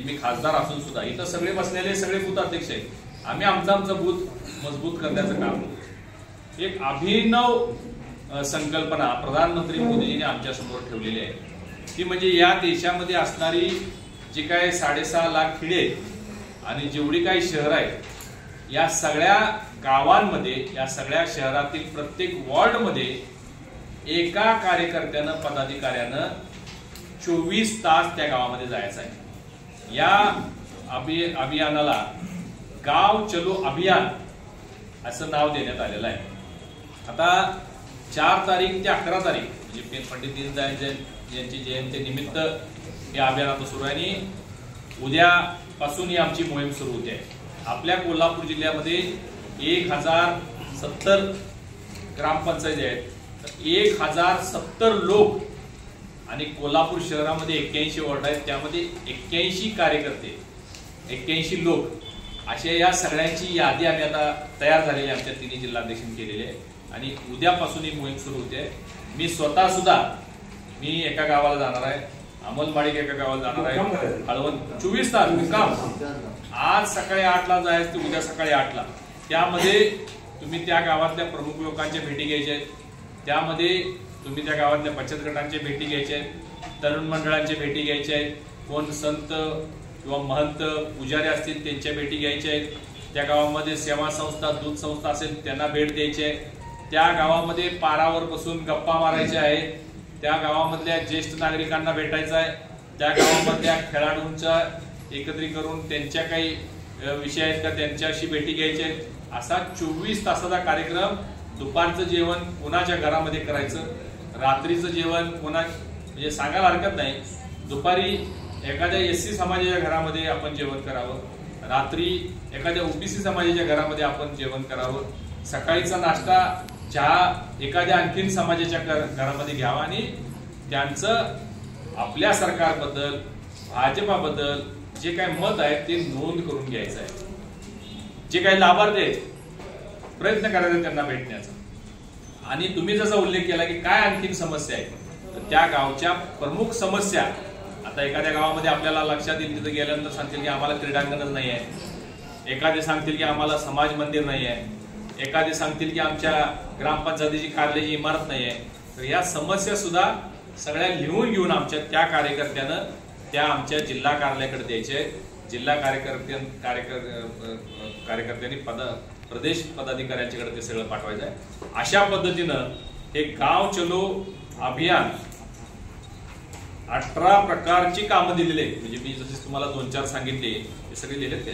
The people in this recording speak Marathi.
म्हणजे मी खासदार असून सुद्धा इथं सगळे बसलेले सगळे बूथ अध्यक्ष आहेत. आम्ही आमचं बूथ मजबूत करण्याचं काम, एक अभिनव संकल्पना प्रधानमंत्री मोदीजींनी आमच्या समोर ठेवलेली आहे. ती म्हणजे या देशामध्ये असणारी जी काय 6.5 लाख खेडे आहेत आणि जेवढी काही शहर आहेत या सगळ्या गावांमध्ये, या सगळ्या शहरातील प्रत्येक वॉर्डमध्ये एका कार्यकर्त्यानं, पदाधिकाऱ्यानं 24 तास त्या गावामध्ये जायचं आहे. या अभियानाला गाव चलो अभियान असं नाव देण्यात आलेलं आहे. आता 4 तारीख ते 11 तारीख म्हणजे पंडित दीनदयाळ यांची जयंती निमित्त या अभियानात सुरू आहे आणि उद्यापासून ही आमची मोहीम सुरू होते. आपल्या कोल्हापूर जिल्ह्यामध्ये 1070 ग्रामपंचायती आहेत, 1070 लोक आणि कोल्हापूर शहरामध्ये 81 वॉर्ड आहेत, त्यामध्ये 81 कार्यकर्ते, 81 लोक, अशा या सगळ्यांची यादी आम्ही आता तयार झालेली आमच्या तिन्ही जिल्हाध्यक्षांनी केलेली आहे आणि उद्यापासून ही मोहीम सुरू होते. मी स्वतः सुद्धा मी एका गावाला जाणार आहे, अमलमाळी एका गावाला जाणार आहे, हळवण 24 तास मुक्काम. आज सकाळी 8ला जायचं ते उद्या सकाळी 8ला. त्यामध्ये तुम्ही त्या गावातल्या प्रमुख लोकांच्या भेटी घ्यायच्या आहेत, त्यामध्ये तुम्ही त्या गावातल्या बचत गटांच्या भेटी घ्यायच्या आहेत, तरुण मंडळांच्या भेटी घ्यायच्या आहेत, कोण संत किंवा महंत पुजारी असतील त्यांच्या भेटी घ्यायच्या आहेत, त्या गावामध्ये सेवा संस्था, दूध संस्था असेल त्यांना भेट द्यायची आहे, त्या गावामध्ये पारावर बसून गप्पा मारायच्या आहेत, त्या गावामधल्या ज्येष्ठ नागरिकांना भेटायचं आहे, त्या गावामधल्या खेळाडूंचा एकत्रित करून त्यांच्या काही विषय आहेत का त्यांच्याशी भेटी घ्यायच्या आहेत. असा 24 तासाचा कार्यक्रम. दुपारचं जेवण कोणाच्या घरामध्ये करायचं, रात्रीचं जेवण कोणा म्हणजे सांगायला हरकत नाही. दुपारी एखाद्या SC समाजाच्या घरामध्ये आपण जेवण करावं, रात्री एखाद्या OBC समाजाच्या घरामध्ये आपण जेवण करावं, सकाळीचा नाश्ता चहा एखाद्या आणखीन समाजाच्या घरामध्ये घ्यावा आणि त्यांचं आपल्या सरकारबद्दल, भाजपाबद्दल जे काही मत आहे ते नोंद करून घ्यायचं आहे. जे काही लाभार्थी आहेत प्रयत्न करायचा त्यांना भेटण्याचा. आणि तुम्ही जसा उल्लेख केला की काय आणखीन समस्या आहेत, तर त्या गावच्या प्रमुख समस्या, आता एखाद्या गावामध्ये आपल्याला लक्षात येईल, तिथे गेल्यानंतर सांगतील की आम्हाला क्रीडांगणच नाही आहे, एखादे सांगतील की आम्हाला समाज मंदिर नाही आहे, एखादे सांगतील की आमच्या ग्रामपंचायतीची कार्यालयाची इमारत नाही आहे. तर या समस्या सुद्धा सगळ्या लिहून घेऊन आमच्या त्या कार्यकर्त्यानं त्या आमच्या जिल्हा कार्यालयाकडे द्यायचे. जिल्हा कार्यकर्त्यांनी प्रदेश पदाधिकाऱ्यांच्याकडे ते सगळं पाठवायचं आहे. अशा पद्धतीनं हे गाव चलो अभियान 18 प्रकारची कामं दिलेली आहेत. म्हणजे मी जसे तुम्हाला 2-4 सांगितले ते सगळे लिहिलेत.